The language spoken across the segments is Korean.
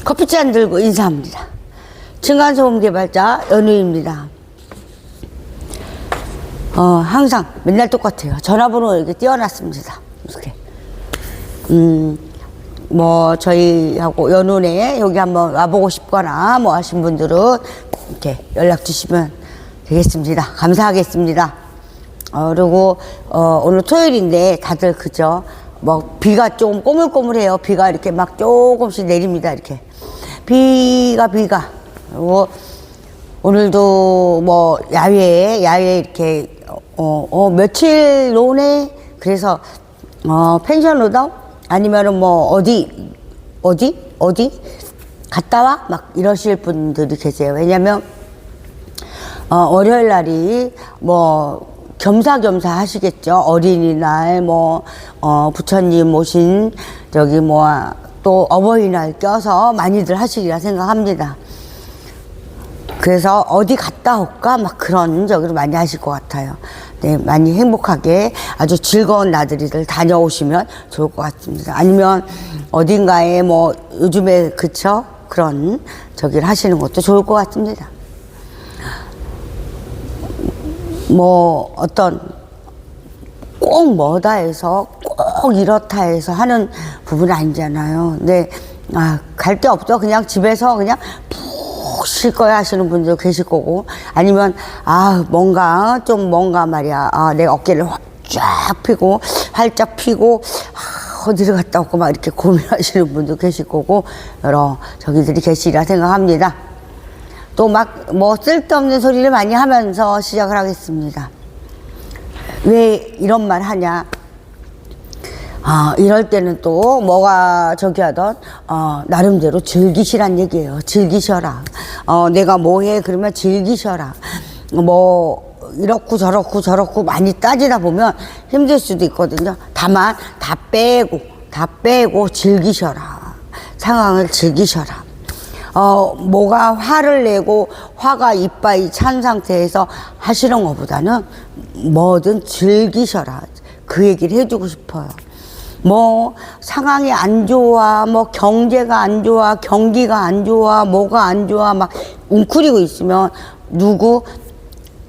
커피잔 들고 인사합니다. 층간소음 개발자 연우입니다. 항상 맨날 똑같아요. 전화번호 이렇게 띄워놨습니다. 이렇게. 뭐 저희하고 연운에 여기 한번 와보고 싶거나 뭐 하신 분들은 이렇게 연락 주시면 되겠습니다. 감사하겠습니다. 그리고 오늘 토요일인데 다들 그죠? 뭐 비가 좀 꼬물꼬물해요. 비가 이렇게 막 조금씩 내립니다. 이렇게 비가 그리고 오늘도 뭐 야외에 이렇게 며칠 노네. 그래서 펜션 로다운 아니면은 뭐 어디 갔다 와 막 이러실 분들이 계세요. 왜냐면 월요일 날이 뭐 겸사겸사 하시겠죠. 어린이날 뭐 부처님 모신 저기 뭐 또 어버이날 껴서 많이들 하시리라 생각합니다. 그래서 어디 갔다 올까 막 그런 저기로 많이 하실 것 같아요. 네, 많이 행복하게 아주 즐거운 나들이들 다녀오시면 좋을 것 같습니다. 아니면 어딘가에 뭐 요즘에 그쵸? 그런 저기를 하시는 것도 좋을 것 같습니다. 뭐 어떤 꼭 뭐다 해서 꼭 이렇다 해서 하는 부분은 아니잖아요. 근데 갈 데 없어. 그냥 집에서 그냥 푹 쉴 거야 하시는 분도 계실 거고, 아니면 뭔가 말이야 내 어깨를 쫙 펴고 활짝 펴고 어디를 갔다 올까 막 이렇게 고민하시는 분도 계실 거고, 여러 저기들이 계시리라 생각합니다. 또 막 뭐 쓸데없는 소리를 많이 하면서 시작을 하겠습니다. 왜 이런 말 하냐? 이럴 때는 또 뭐가 저기 하던 나름대로 즐기시란 얘기예요. 즐기셔라. 내가 뭐 해 그러면 즐기셔라. 뭐 이렇고 저렇고 많이 따지다 보면 힘들 수도 있거든요. 다만 다 빼고 즐기셔라. 상황을 즐기셔라. 뭐가 화를 내고 화가 이빨이 찬 상태에서 하시는 것보다는 뭐든 즐기셔라. 그 얘기를 해주고 싶어요. 뭐 상황이 안 좋아, 뭐 경제가 안 좋아, 경기가 안 좋아, 뭐가 안 좋아 막 웅크리고 있으면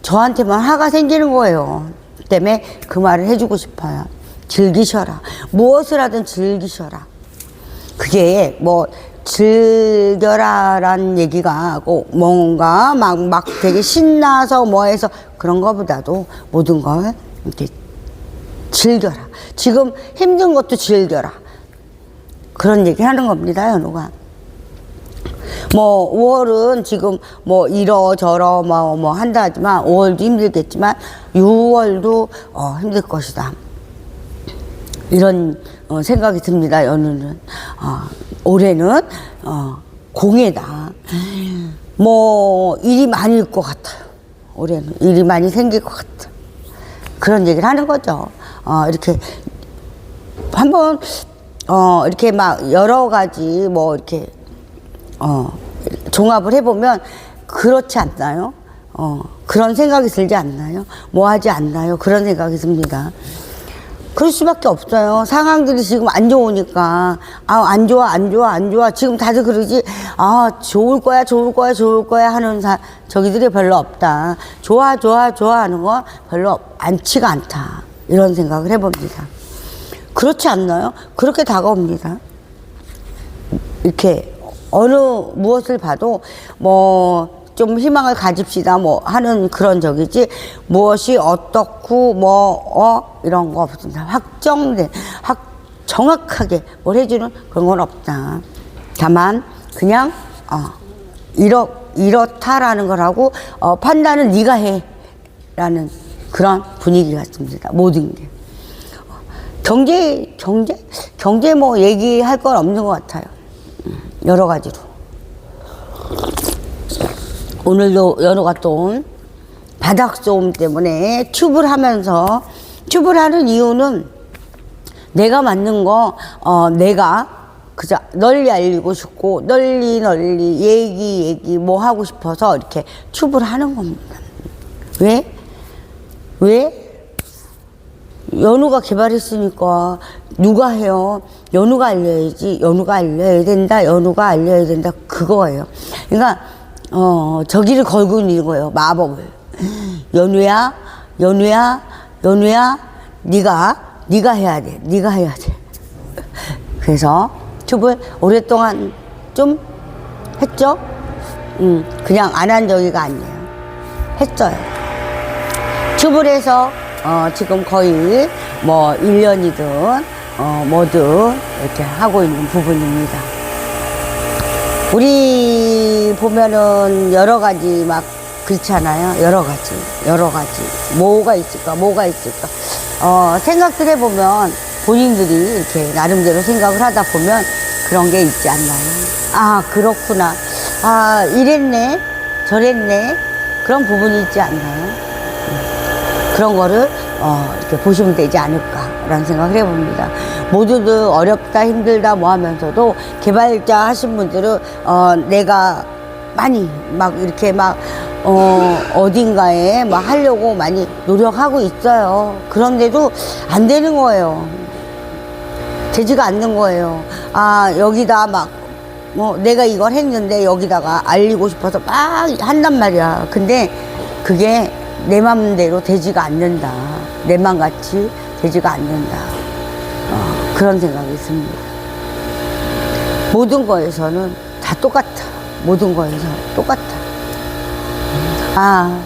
저한테만 화가 생기는 거예요. 그 때문에 그 말을 해주고 싶어요. 즐기셔라. 무엇을 하든 즐기셔라. 그게 뭐 즐겨라란 얘기가 뭔가 막 되게 신나서 뭐 해서 그런 거보다도 모든 걸 이렇게 즐겨라. 지금 힘든 것도 즐겨라. 그런 얘기 하는 겁니다, 연우가. 뭐 5월은 지금 뭐 이러저러 뭐 한다 하지만 5월도 힘들겠지만 6월도 힘들 것이다. 이런 생각이 듭니다, 연우는. 올해는 공해다. 뭐 일이 많을 것 같아요. 올해는 일이 많이 생길 것 같아. 그런 얘기를 하는 거죠. 이렇게 한번 이렇게 막 여러 가지 뭐 이렇게 종합을 해보면 그렇지 않나요? 그런 생각이 들지 않나요? 뭐 하지 않나요? 그런 생각이 듭니다. 그럴 수밖에 없어요. 상황들이 지금 안 좋으니까 안 좋아 지금 다들 그러지. 좋을 거야 하는 저기들이 별로 없다. 좋아 하는 거 별로 많지가 않다. 이런 생각을 해봅니다. 그렇지 않나요? 그렇게 다가옵니다. 이렇게 무엇을 봐도 뭐 좀 희망을 가집시다 뭐 하는 그런 적이지, 무엇이 어떻고 이런 거 없습니다. 정확하게 뭘 해주는 그런 건 없다. 다만 그냥 이렇다라는 걸 하고 판단은 네가 해 라는 그런 분위기 같습니다. 모든 게. 경제 뭐 얘기할 건 없는 것 같아요. 여러 가지로. 오늘도 연우가 또 바닥 소음 때문에 튜브를 하는 이유는 내가 맞는 거 내가 그저 널리 알리고 싶고 널리 얘기 뭐 하고 싶어서 이렇게 튜브를 하는 겁니다. 왜? 연우가 개발했으니까 누가 해요? 연우가 알려야지. 연우가 알려야 된다. 연우가 알려야 된다. 그거예요. 그러니까 저기를 걸고 있는 거예요. 마법을. 연우야, 연우야, 연우야, 네가 해야 돼. 네가 해야 돼. 그래서 튜브를 오랫동안 좀 했죠? 그냥 안 한 적이가 아니에요. 했어요. 튜브를 해서 지금 거의 뭐 1년이든 뭐든 이렇게 하고 있는 부분입니다. 우리 보면은 여러 가지 막 그렇잖아요. 여러 가지. 뭐가 있을까? 생각들 해보면 본인들이 이렇게 나름대로 생각을 하다 보면 그런 게 있지 않나요? 아, 그렇구나. 아, 이랬네. 저랬네. 그런 부분이 있지 않나요? 그런 거를 이렇게 보시면 되지 않을까라는 생각을 해봅니다. 모두들 어렵다, 힘들다 뭐 하면서도 개발자 하신 분들은 내가 많이 막 이렇게 막 어딘가에 막 하려고 많이 노력하고 있어요. 그런데도 안 되는 거예요. 되지가 않는 거예요. 아, 여기다 막 내가 이걸 했는데 여기다가 알리고 싶어서 막 한단 말이야. 근데 그게 내 맘대로 되지가 않는다. 내 맘같이 되지가 않는다. 그런 생각이 있습니다. 모든 거에서는 다 똑같아. 모든 거에서 똑같아. 아,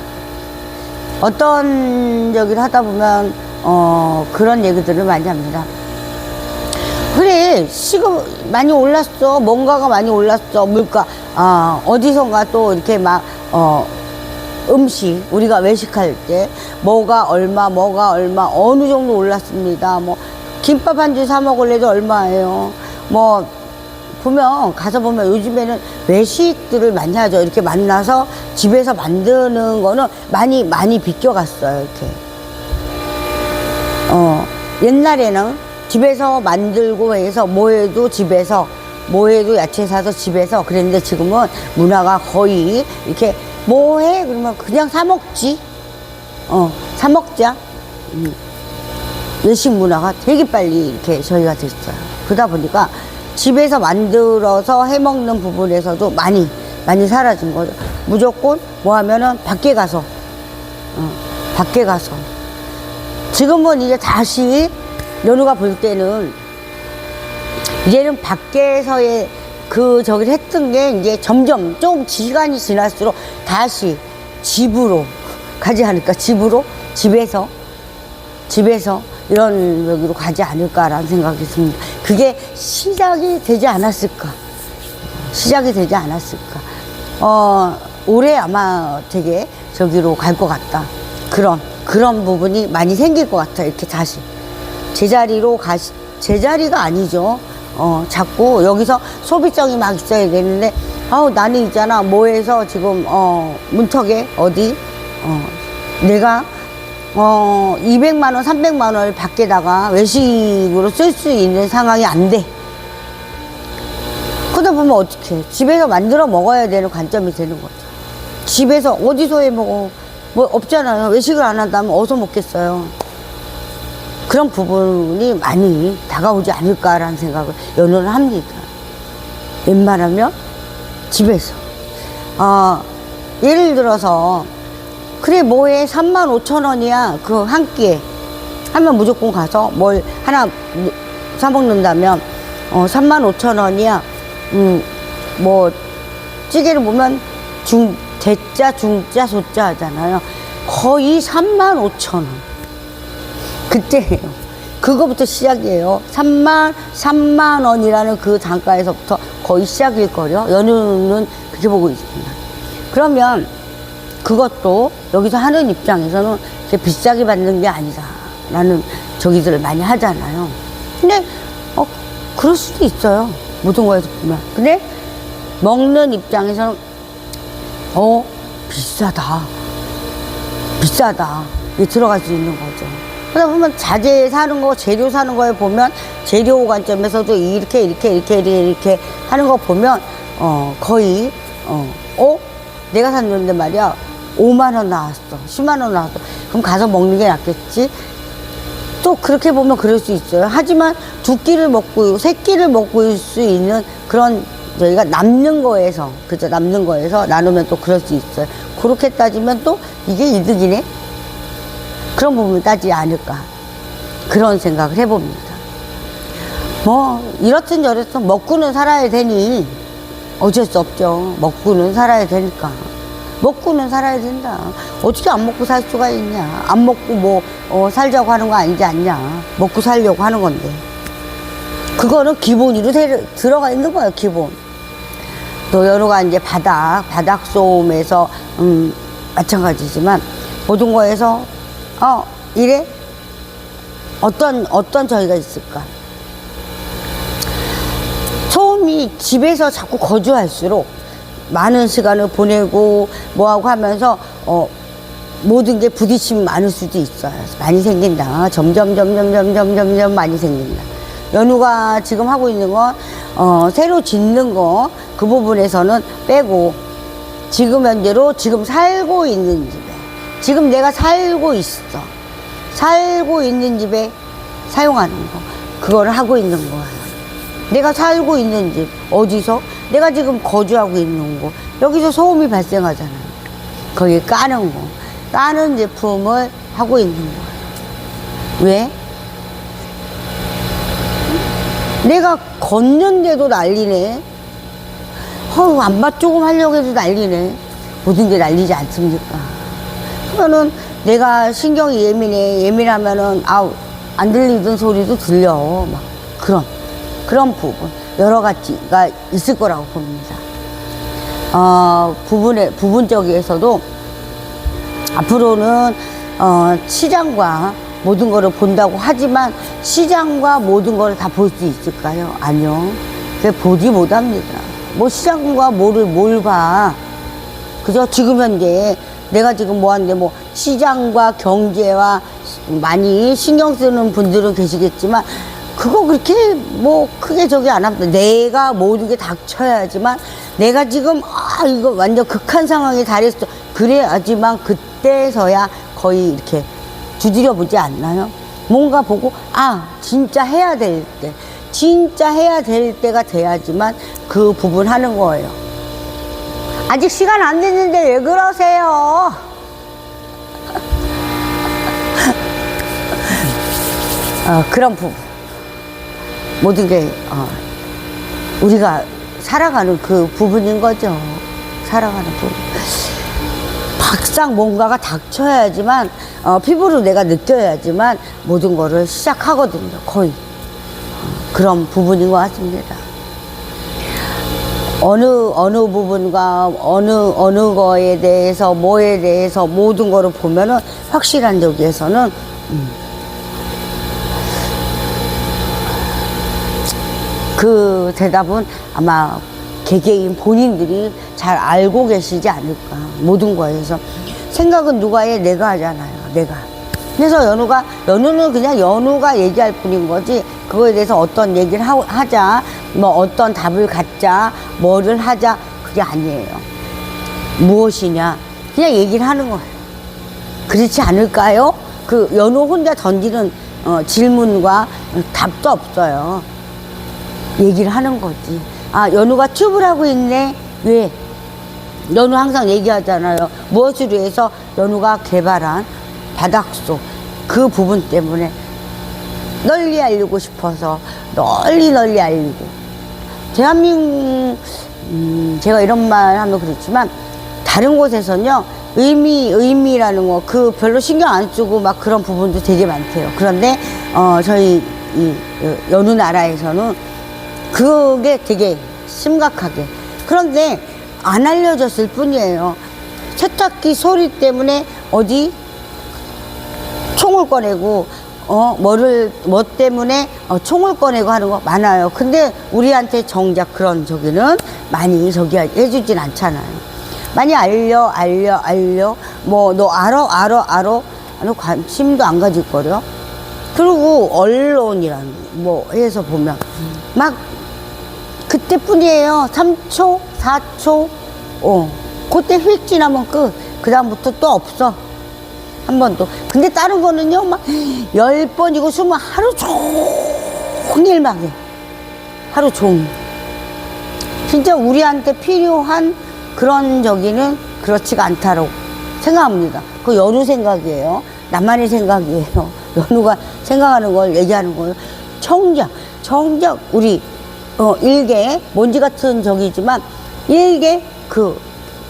어떤 저기를 하다 보면 그런 얘기들을 많이 합니다. 그래, 시급 많이 올랐어. 뭔가가 많이 올랐어. 물가. 어디선가 또 이렇게 막 음식, 우리가 외식할 때 뭐가 얼마 어느 정도 올랐습니다. 뭐 김밥 한 줄 사 먹을래도 얼마예요. 뭐 가서 보면 요즘에는 외식들을 많이 하죠. 이렇게 만나서 집에서 만드는 거는 많이 비껴갔어요. 이렇게 옛날에는 집에서 만들고 해서 뭐해도 집에서 뭐해도 야채 사서 집에서 그랬는데 지금은 문화가 거의 이렇게 뭐해? 그러면 그냥 사 먹지. 사 먹자. 외식 문화가 되게 빨리 이렇게 저희가 됐어요. 그러다 보니까 집에서 만들어서 해 먹는 부분에서도 많이 사라진 거죠. 무조건 뭐 하면은 밖에 가서 지금은 이제 다시 연우가 볼 때는 이제는 밖에서의 저기를 했던 게 이제 점점 좀 시간이 지날수록 다시 집으로 가지 않을까? 집에서 이런 여기로 가지 않을까라는 생각이 듭니다. 그게 시작이 되지 않았을까? 올해 아마 되게 저기로 갈 것 같다. 그런 부분이 많이 생길 것 같아요. 이렇게 다시. 제자리가 아니죠. 자꾸 여기서 소비성이 막 있어야 되는데, 나는 있잖아. 뭐해서 지금, 문턱에, 어디, 내가, 200만원, 300만원을 밖에다가 외식으로 쓸 수 있는 상황이 안 돼. 그러다 보면 어떡해. 집에서 만들어 먹어야 되는 관점이 되는 거죠. 집에서 어디서 해 먹어. 뭐 없잖아요. 외식을 안 한다면 어디서 먹겠어요. 그런 부분이 많이 다가오지 않을까라는 생각을 연호는 합니다. 웬만하면 집에서. 예를 들어서 그래 뭐해 35,000원이야 그 한 끼에 하면 무조건 가서 뭘 하나 사 먹는다면 35,000원이야. 뭐 찌개를 보면 대짜 중짜 소짜 하잖아요. 거의 35,000원. 그때예요. 그거부터 시작이에요. 3만 원이라는 그 단가에서부터 거의 시작일 거려. 연우는 그렇게 보고 있습니다. 그러면 그것도 여기서 하는 입장에서는 비싸게 받는 게 아니다라는 저기들을 많이 하잖아요. 근데 그럴 수도 있어요. 모든 거에서 보면. 근데 먹는 입장에서는 비싸다. 이게 들어갈 수 있는 거죠. 그러다 보면 자재 사는 거, 재료 사는 거에 보면 재료 관점에서도 이렇게 하는 거 보면 거의 내가 샀는데 말이야 5만 원 나왔어, 10만 원 나왔어. 그럼 가서 먹는 게 낫겠지. 또 그렇게 보면 그럴 수 있어요. 하지만 두 끼를 먹고 세 끼를 먹을 수 있는 그런 저희가 남는 거에서 그죠? 남는 거에서 나누면 또 그럴 수 있어요. 그렇게 따지면 또 이게 이득이네. 그런 부분을 따지지 않을까 그런 생각을 해봅니다. 뭐 이렇든 저렇든 먹고는 살아야 되니 어쩔 수 없죠. 먹고는 살아야 되니까. 먹고는 살아야 된다. 어떻게 안 먹고 살 수가 있냐. 안 먹고 뭐 살자고 하는 거 아니지 않냐. 먹고 살려고 하는 건데 그거는 기본으로 들어가 있는 거예요. 기본. 또 여러가 이제 바닥 소음에서 마찬가지지만 모든 거에서 이래 어떤 저희가 있을까. 소음이 집에서 자꾸 거주할수록 많은 시간을 보내고 뭐하고 하면서 모든 게 부딪힘이 많을 수도 있어요. 많이 생긴다. 점점 많이 생긴다. 연우가 지금 하고 있는 건 새로 짓는 거 그 부분에서는 빼고 지금 현재로 지금 살고 있는 집에 지금 내가 살고 있는 집에 사용하는 거 그거를 하고 있는 거예요. 내가 살고 있는 집 어디서 내가 지금 거주하고 있는 곳 여기서 소음이 발생하잖아요. 거기 까는 제품을 하고 있는 거예요. 왜? 내가 걷는데도 난리네. 안마 조금 하려고 해도 난리네. 모든 게 난리지 않습니까? 그러면은 내가 신경이 예민하면은 안 들리던 소리도 들려. 막 그런 부분 여러 가지가 있을 거라고 봅니다. 부분적에서도 앞으로는 시장과 모든 거를 본다고 하지만 시장과 모든 거를 다 볼 수 있을까요? 아니요. 보지 못합니다. 뭐 시장과 뭘 봐. 그죠? 지금 현재 내가 지금 뭐 하는데 뭐 시장과 경제와 많이 신경 쓰는 분들은 계시겠지만 그거 그렇게 뭐 크게 저기 안 합니다. 내가 모든 게 닥쳐야지만 내가 지금 이거 완전 극한 상황에 달했어. 그래야지만 그때서야 거의 이렇게 두드려 보지 않나요? 뭔가 보고 진짜 해야 될 때가 돼야지만 그 부분 하는 거예요. 아직 시간 안 됐는데 왜 그러세요? 그런 부분 모든 게 우리가 살아가는 그 부분인 거죠. 살아가는 부분. 막상 뭔가가 닥쳐야지만 피부로 내가 느껴야지만 모든 거를 시작하거든요. 거의 그런 부분인 것 같습니다. 어느 부분과 어느 거에 대해서 뭐에 대해서 모든 거를 보면은 확실한 여기에서는 그 대답은 아마 개개인 본인들이 잘 알고 계시지 않을까. 모든 거에서 생각은 누가 해? 내가 하잖아요. 내가. 그래서 연우는 그냥 연우가 얘기할 뿐인 거지 그거에 대해서 어떤 얘기를 하자 뭐 어떤 답을 갖자 뭐를 하자 그게 아니에요. 무엇이냐 그냥 얘기를 하는 거예요. 그렇지 않을까요? 그 연우 혼자 던지는 질문과 답도 없어요. 얘기를 하는 거지. 연우가 튜브를 하고 있네. 왜? 연우 항상 얘기하잖아요. 무엇으로 해서 연우가 개발한 바닥소 그 부분 때문에 널리 알리고 싶어서 널리 알리고 대한민국 제가 이런 말 하면 그렇지만 다른 곳에서는요 의미라는 거 그 별로 신경 안 쓰고 막 그런 부분도 되게 많대요. 그런데 저희 이 여느 나라에서는 그게 되게 심각하게 그런데 안 알려졌을 뿐이에요. 세탁기 소리 때문에 어디 총을 꺼내고 뭐 때문에 총을 꺼내고 하는 거 많아요. 근데 우리한테 정작 그런 저기는 많이 저기 해주진 않잖아요. 많이 알려 뭐 너 알아 너 관심도 안 가질 거려. 그리고 언론이라는 뭐 해서 보면 막 그때뿐이에요. 3초 4초 그때 휙 지나면 끝. 그 다음부터 또 없어. 한 번도. 근데 다른 거는요, 막 10번이고 20번 하루 종일 막 해. 하루 종일. 진짜 우리한테 필요한 그런 저기는 그렇지가 않다고 생각합니다. 그 연우 생각이에요. 나만의 생각이에요. 연우가 생각하는 걸 얘기하는 거예요. 정작 우리 일개 먼지 같은 적이지만 일개 그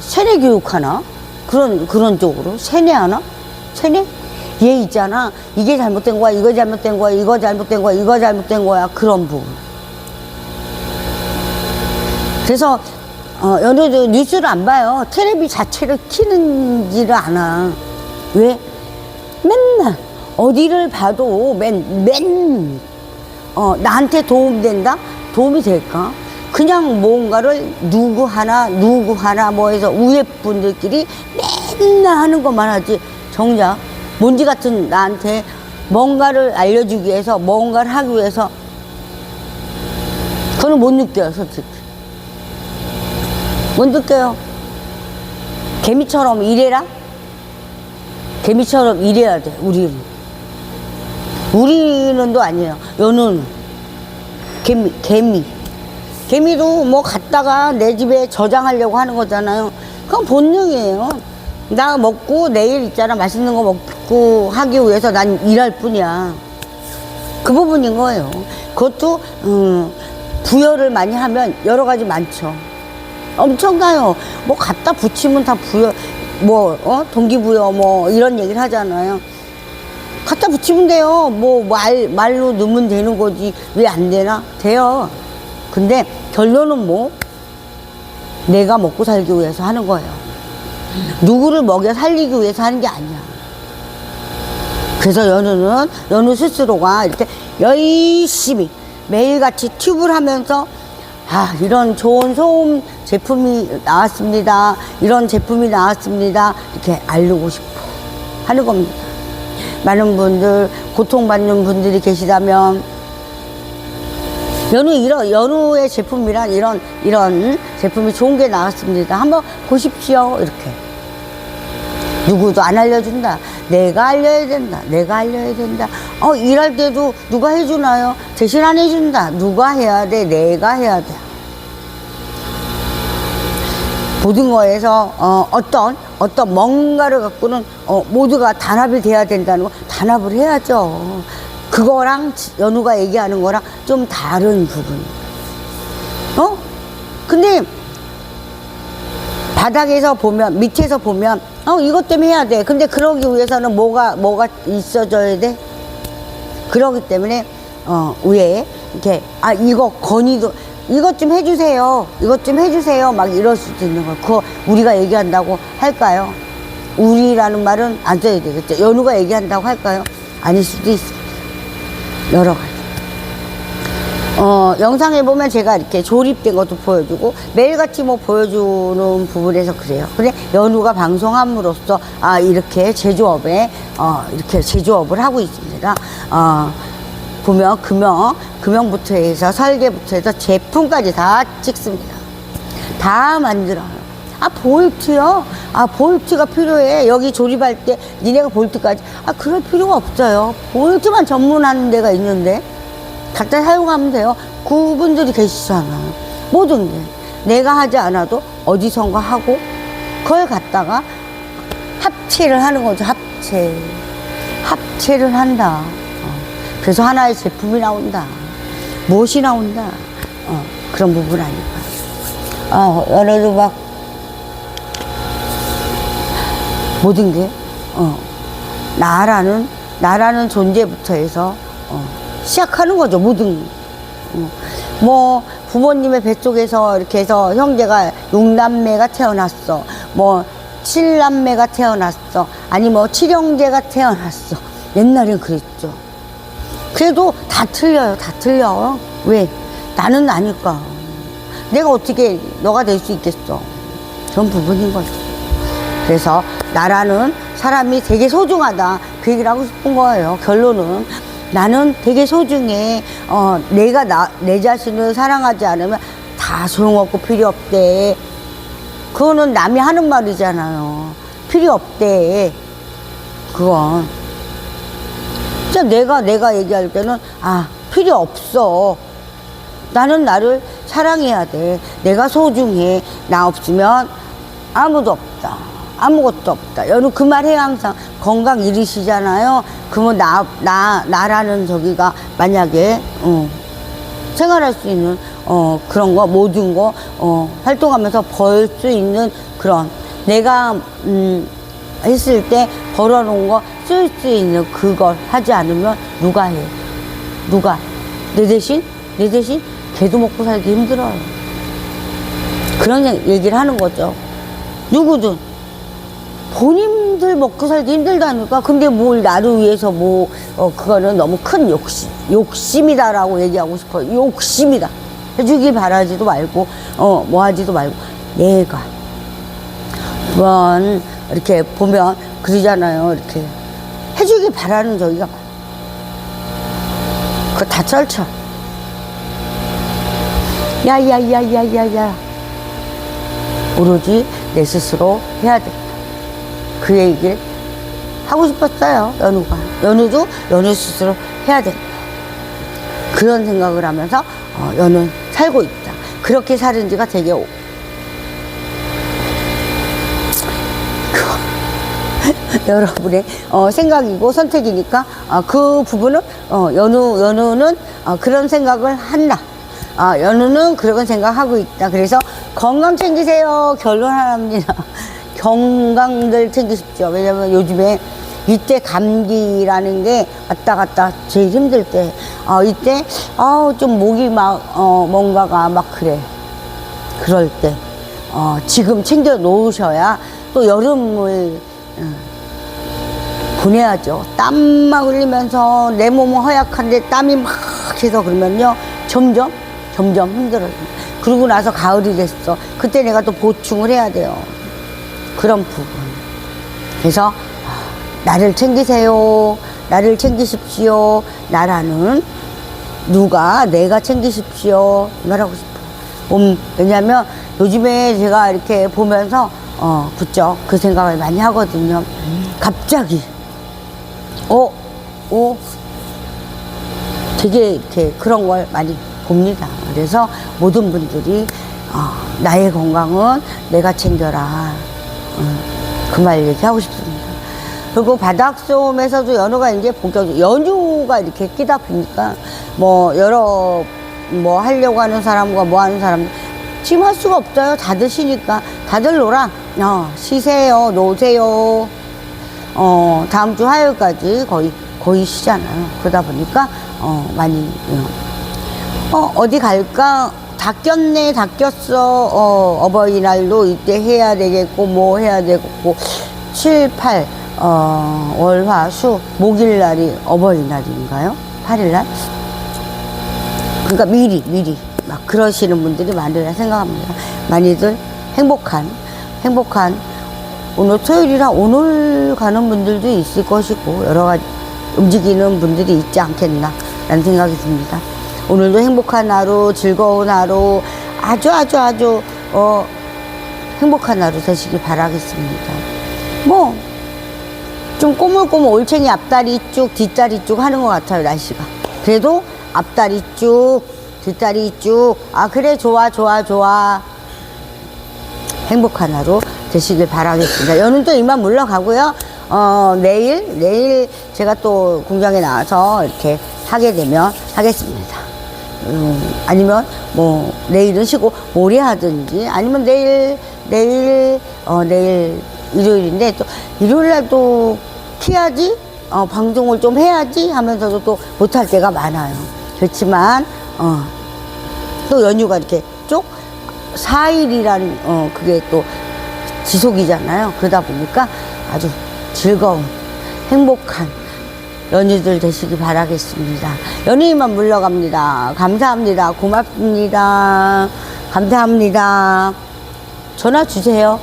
세뇌 교육하나 그런 쪽으로 세뇌하나 세뇌 얘 있잖아. 이게 잘못된 거야. 이거 잘못된 거야. 이거 잘못된 거야. 이거 잘못된 거야. 그런 부분. 그래서 연우도 뉴스를 안 봐요. 텔레비 자체를 키는지를 않아. 왜? 맨날 어디를 봐도 나한테 도움된다? 도움이 될까? 그냥 뭔가를 누구 하나 뭐 해서 위에 분들끼리 맨날 하는 것만 하지. 정작 먼지 같은 나한테 뭔가를 알려주기 위해서 뭔가를 하기 위해서 그거는 못 느껴요. 솔직히 못 느껴요. 개미처럼 일해라? 개미처럼 일해야 돼. 우리는도 아니에요. 연우는 개미도 뭐 갔다가 내 집에 저장하려고 하는 거잖아요. 그건 본능이에요. 나 먹고 내일 있잖아. 맛있는 거 먹고 하기 위해서 난 일할 뿐이야. 그 부분인 거예요. 그것도 부여를 많이 하면 여러 가지 많죠. 엄청나요. 뭐 갖다 붙이면 다 부여, 동기부여 뭐 이런 얘기를 하잖아요. 갖다 붙이면 돼요. 뭐 말로 넣으면 되는 거지. 왜 안 되나? 돼요. 근데 결론은 뭐 내가 먹고 살기 위해서 하는 거예요. 누구를 먹여 살리기 위해서 하는 게 아니야. 그래서 연우 스스로가 이렇게 열심히 매일같이 튜브를 하면서 이런 좋은 소음 제품이 나왔습니다. 이런 제품이 나왔습니다. 이렇게 알리고 싶어 하는 겁니다. 많은 분들, 고통받는 분들이 계시다면, 연우의 제품이란 이런 제품이 좋은 게 나왔습니다. 한번 보십시오. 이렇게. 누구도 안 알려준다. 내가 알려야 된다. 일할 때도 누가 해주나요? 대신 안 해준다. 누가 해야 돼? 내가 해야 돼. 모든 거에서 어떤 뭔가를 갖고는 모두가 단합이 돼야 된다는 거. 단합을 해야죠. 그거랑 연우가 얘기하는 거랑 좀 다른 부분. 근데 바닥에서 보면, 밑에서 보면 이것 때문에 해야 돼. 근데 그러기 위해서는 뭐가 있어져야 돼? 그러기 때문에 위에 이렇게 이거 건의도 이것 좀 해주세요. 막 이럴 수도 있는 거. 그거 우리가 얘기한다고 할까요? 우리라는 말은 안 써야 되겠죠. 연우가 얘기한다고 할까요? 아닐 수도 있습니다. 여러 가지. 영상에 보면 제가 이렇게 조립된 것도 보여주고 매일같이 뭐 보여주는 부분에서 그래요. 근데 연우가 방송함으로써 이렇게 제조업을 하고 있습니다. 보면 금형부터 해서 설계부터 해서 제품까지 다 찍습니다. 다 만들어요. 볼트요? 볼트가 필요해. 여기 조립할 때 니네가 볼트까지. 그럴 필요가 없어요. 볼트만 전문하는 데가 있는데 갖다 사용하면 돼요. 그분들이 계시잖아요. 모든 게 내가 하지 않아도 어디선가 하고 그걸 갖다가 합체를 하는 거죠. 합체를 한다. 그래서 하나의 제품이 나온다. 무엇이 나온다. 그런 부분 아닐까. 연애도 막 모든 게 나라는 존재부터 해서 시작하는 거죠. 모든 뭐 부모님의 뱃속에서 이렇게 해서 형제가 6남매가 태어났어. 뭐 7남매가 태어났어. 아니 뭐 7형제가 태어났어. 옛날엔 그랬죠. 그래도 다 틀려요. 다 틀려. 왜? 나는 나니까. 내가 어떻게 너가 될 수 있겠어. 그런 부분인 거죠. 그래서 나라는 사람이 되게 소중하다. 그 얘기를 하고 싶은 거예요. 결론은 나는 되게 소중해. 내가 내 자신을 사랑하지 않으면 다 소용없고 필요 없대. 그거는 남이 하는 말이잖아요. 필요 없대. 그건. 진짜 내가 얘기할 때는, 필요 없어. 나는 나를 사랑해야 돼. 내가 소중해. 나 없으면 아무도 없다. 아무것도 없다. 여러분 그 말 해요, 항상. 건강 잃으시잖아요. 그러면 나라는 저기가 만약에, 생활할 수 있는, 그런 거, 모든 거, 활동하면서 벌 수 있는 그런, 내가, 했을 때 벌어놓은 거 쓸 수 있는 그걸 하지 않으면 누가 해? 누가? 내 대신 걔도 먹고 살기 힘들어요. 그런 얘기를 하는 거죠. 누구든. 본인들 먹고 살기 힘들다니까. 근데 뭘 나를 위해서 그거는 너무 큰 욕심이다라고 얘기하고 싶어요. 욕심이다. 해주길 바라지도 말고, 뭐 하지도 말고, 내가. 한번 이렇게 보면 그러잖아요. 이렇게. 해주길 바라는 저기가 많아. 그거 다 쩔쳐. 야야야야야야. 오로지 내 스스로 해야 돼. 그 얘기를 하고 싶었어요. 연우가. 연우도 연우 스스로 해야 된다. 그런 생각을 하면서 연우는 살고 있다. 그렇게 사는 지가 되게 여러분의 생각이고 선택이니까 그 부분은 연우는 그런 생각을 한다. 연우는 그런 생각하고 있다. 그래서 건강 챙기세요. 결론 하나입니다. 건강들 챙기십시오. 왜냐면 요즘에 이때 감기라는 게 왔다 갔다 제일 힘들 때, 이때 좀 목이 뭔가가 막 그래. 그럴 때 지금 챙겨 놓으셔야 또 여름을 보내야죠. 땀막 흘리면서 내 몸은 허약한데 땀이 막 해서 그러면요 점점 힘들어집니다. 그러고 나서 가을이 됐어. 그때 내가 또 보충을 해야 돼요. 그런 부분. 그래서 나를 챙기세요. 나를 챙기십시오. 나라는 내가 챙기십시오. 말하고 싶어요. 왜냐면 요즘에 제가 이렇게 보면서 부쩍 그 생각을 많이 하거든요. 갑자기 되게 이렇게 그런 걸 많이 봅니다. 그래서 모든 분들이 나의 건강은 내가 챙겨라. 그 말 얘기하고 싶습니다. 그리고 바닥소음에서도 연우가 이제 본격적으로 연휴가 이렇게 끼다 보니까 하려고 하는 사람과 뭐 하는 사람 지금 할 수가 없어요. 다 드시니까 다들 놀아. 쉬세요. 노세요. 다음 주 화요일까지 거의 쉬잖아요. 그러다 보니까 많이 어디 갈까? 다 꼈어. 어버이날도 이때 해야 되겠고, 뭐 해야 되겠고, 7, 8, 월, 화, 수, 목일날이 어버이날인가요? 8일날? 그러니까 미리, 막 그러시는 분들이 많으리라 생각합니다. 많이들 행복한, 오늘 토요일이라 오늘 가는 분들도 있을 것이고, 여러 가지 움직이는 분들이 있지 않겠나, 라는 생각이 듭니다. 오늘도 행복한 하루, 즐거운 하루, 아주 행복한 하루 되시길 바라겠습니다. 좀 꼬물꼬물 올챙이 앞다리 쭉, 뒷다리 쭉 하는 것 같아요, 날씨가. 그래도 앞다리 쭉, 뒷다리 쭉, 그래, 좋아. 행복한 하루 되시길 바라겠습니다. 연은 또 이만 물러가고요. 내일 제가 또 공장에 나와서 이렇게 하게 되면 하겠습니다. 아니면 내일은 쉬고 모레 하든지, 아니면 내일 일요일인데 또 일요일날 또 키야지, 방송을 좀 해야지 하면서도 또 못할 때가 많아요. 그렇지만 또 연휴가 이렇게 쭉 4일이란 그게 또 지속이잖아요. 그러다 보니까 아주 즐거운 행복한 연휴들 되시기 바라겠습니다. 연휴만 물러갑니다. 감사합니다. 고맙습니다. 감사합니다. 전화 주세요.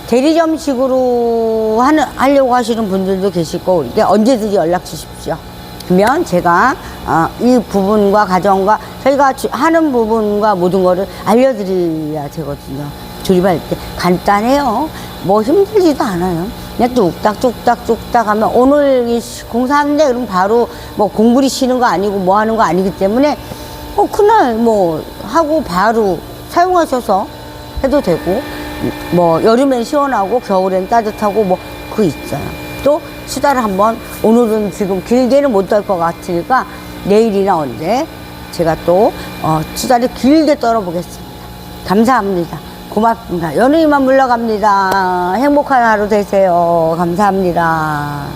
대리점식으로 하려고 하시는 분들도 계실 거고, 이렇게 언제든지 연락 주십시오. 그러면 제가 이 부분과 과정과 저희가 하는 부분과 모든 거를 알려드려야 되거든요. 조립할 때 간단해요. 뭐 힘들지도 않아요. 그냥 뚝딱 하면 오늘 공사하는데 그럼 바로 뭐 공부리 쉬는 거 아니고 뭐 하는 거 아니기 때문에 그날 뭐 하고 바로 사용하셔서 해도 되고 뭐 여름엔 시원하고 겨울엔 따뜻하고 뭐 그 있잖아. 또 수다를 한번 오늘은 지금 길게는 못 떨 것 같으니까 내일이나 언제 제가 또 수다를 길게 떨어보겠습니다. 감사합니다. 고맙습니다. 연우이만 물러갑니다. 행복한 하루 되세요. 감사합니다.